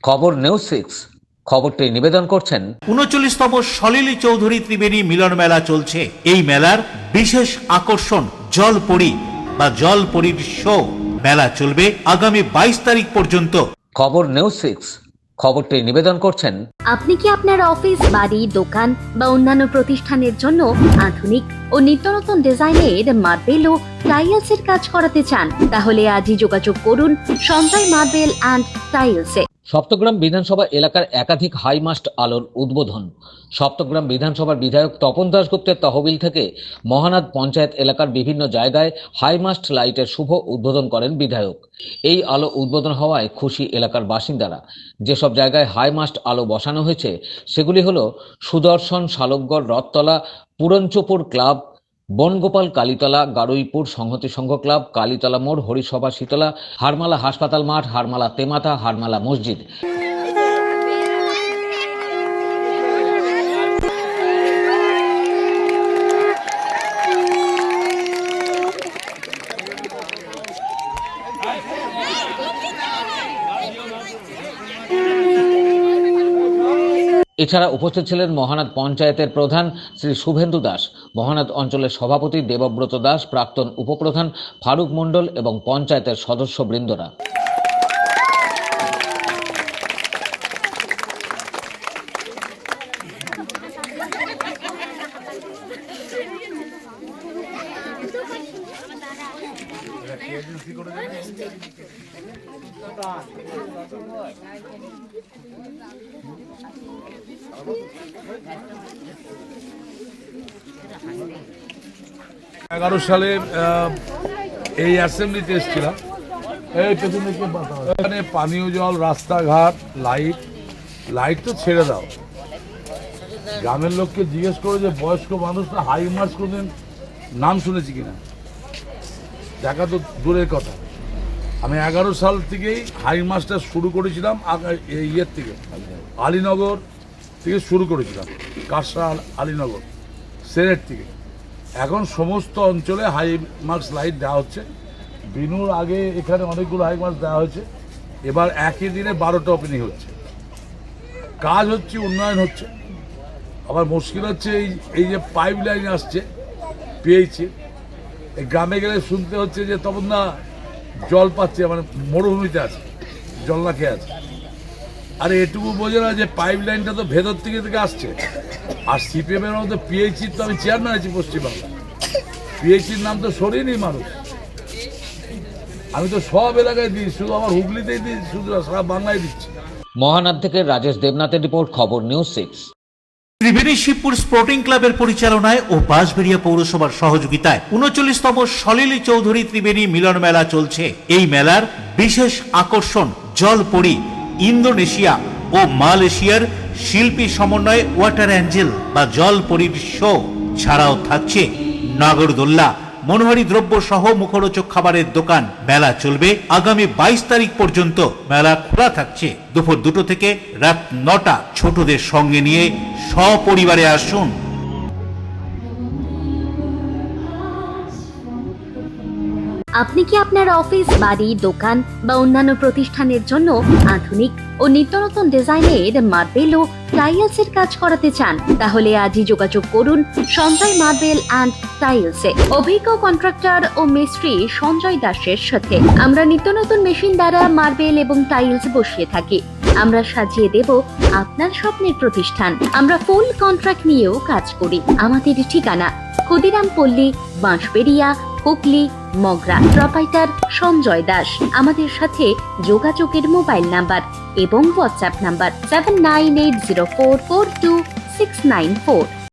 খবর নিউজ 6 খবরটি নিবেদন করছেন ৩৯তম সলিল চৌধুরী ত্রিবেণী মিলন মেলা চলছে। এই মেলার বিশেষ আকর্ষণ জলপরী বা জলপরীর শো। মেলা চলবে আগামী ২২ তারিখ পর্যন্ত। খবর নিউজ 6 খবরটি নিবেদন করছেন আপনি কি আপনার অফিস, বাড়ি, দোকান বা অন্যান্য প্রতিষ্ঠানের জন্য আধুনিক ও নিত্যনতুন ডিজাইনের মার্বেল ও টাইলসের কাজ করাতে চান? তাহলে আজই যোগাযোগ করুন সঞ্জয় মার্বেল অ্যান্ড টাইলসে। সপ্তগ্রাম বিধানসভা এলাকার একাধিক হাইমাস্ট আলোর উদ্বোধন। সপ্তগ্রাম বিধানসভার বিধায়ক তপন দাশগুপ্তের তহবিল থেকে মহানাদ পঞ্চায়েত এলাকার বিভিন্ন জায়গায় হাইমাস্ট লাইটের শুভ উদ্বোধন করেন বিধায়ক। এই আলো উদ্বোধন হওয়ায় খুশি এলাকার বাসিন্দারা। যেসব জায়গায় হাইমাস্ট আলো বসানো হয়েছে সেগুলি হলো সুদর্শন, শালকগড়, রথতলা, পুরঞ্চপুর ক্লাব, বনগোপাল, কালীতলা, গারুইপুর সংহতি সংঘ ক্লাব, কালীতলা মোড়, হরিসভা শীতলা, হারমালা হাসপাতাল মাঠ, হারমালা তেমাথা, হারমালা মসজিদ। এছাড়া উপস্থিত ছিলেন মহানাদ পঞ্চায়েতের প্রধান শ্রী শুভেন্দু দাস, মহানাদ অঞ্চলের সভাপতি দেবব্রত দাস, প্রাক্তন উপপ্রধান ফারুক মণ্ডল এবং পঞ্চায়েতের সদস্যবৃন্দরা। সালে এই অ্যাসেম্বলিতে এসেছিলাম। এখানে পানীয় জল, রাস্তাঘাট, লাইট তো ছেড়ে দাও। গ্রামের লোককে জিজ্ঞেস করে যে বয়স্ক মানুষরা হাইমাস্ট কোনদিন নাম শুনেছি কিনা, দেখা তো দূরের কথা। আমি 11 সাল থেকেই হাইমাস্টটা শুরু করেছিলাম। ইয়ের থেকে আলীনগর থেকে শুরু করেছিলাম, কাঁসরা আলীনগর সেরেট থেকে। এখন সমস্ত অঞ্চলে হাইমাস্ট লাইট দেওয়া হচ্ছে। বিনুর আগে এখানে অনেকগুলো হাইমাস্ট দেওয়া হয়েছে। এবার একই দিনে 12টা ওপেনিং হচ্ছে। কাজ হচ্ছে, উন্নয়ন হচ্ছে। আবার মুশকিল হচ্ছে এই যে পাইপ লাইন আসছে পেয়েছি, এই গ্রামে গেলে শুনতে হচ্ছে যে তখন না জল পাচ্ছে, মানে মরুভূমিতে আছে, জল না খেয়ে আছে। আর এটুকু বোঝে না যে পাইপ লাইনটা তো ভেতর থেকে আসছে। আর সিপিএমের মধ্যে পিএইচির তো আমি চেয়ারম্যান আছি পশ্চিমবাংলা, পিএইচির নাম তো সরিয়ে মানুষ। আমি তো সব এলাকায় দিই, শুধু আমার হুগলিতেই দিই, শুধু সারা বাংলায় দিচ্ছি। মহানাদ থেকে রাজেশ দেবনাথের রিপোর্ট, খবর নিউজ 6। ত্রিবেণী শিবপুর স্পোর্টিং ক্লাবের পরিচালনায় ও বাঁশবেড়িয়া পৌরসভার সহযোগিতায় ৩৯তম সলিল চৌধুরী ত্রিবেণী মিলন মেলা চলছে। এই মেলার বিশেষ আকর্ষণ জলপরী, ইন্দোনেশিয়া ও মালয়েশিয়ার শিল্পী সমন্বয়ে ওয়াটার অ্যাঞ্জেল বা জলপরীর শো। ছাড়াও থাকছে নাগরদোল্লা, মনোহারী দ্রব্য সহ মুখরোচক খাবারের দোকান। মেলা চলবে আগামী ২২ তারিখ পর্যন্ত। মেলা খোলা থাকছে দুপুর 2টা থেকে রাত 9টা। ছোটদের সঙ্গে নিয়ে সপরিবারে আসুন। আপনি কি আপনার অফিস, বাড়ি, দোকান বা অন্যান্য প্রতিষ্ঠানের জন্য আধুনিক ও নিত্যনতুন ডিজাইনের মার্বেল ও টাইলসের কাজ করাতে চান? তাহলে আজই যোগাযোগ করুন সঞ্জয় মার্বেল অ্যান্ড টাইলসে। অভিজ্ঞ কন্ট্রাক্টর ও মিস্ত্রি সঞ্জয় দাসের সাথে আমরা নিত্যনতুন মেশিন দ্বারা মার্বেল এবং টাইলস বসিয়ে থাকি। আমরা সাজিয়ে দেব আপনার স্বপ্নের প্রতিষ্ঠান। আমরা ফুল কন্ট্রাক্ট নিয়েও কাজ করি। আমাদের ঠিকানা ক্ষুদিরাম পল্লী, বাঁশবেড়িয়া, হুগলি, মগরা। প্রোপাইটার সঞ্জয় দাস। আমাদের সাথে যোগাযোগের মোবাইল নাম্বার এবং হোয়াটসঅ্যাপ নাম্বার 7980442694।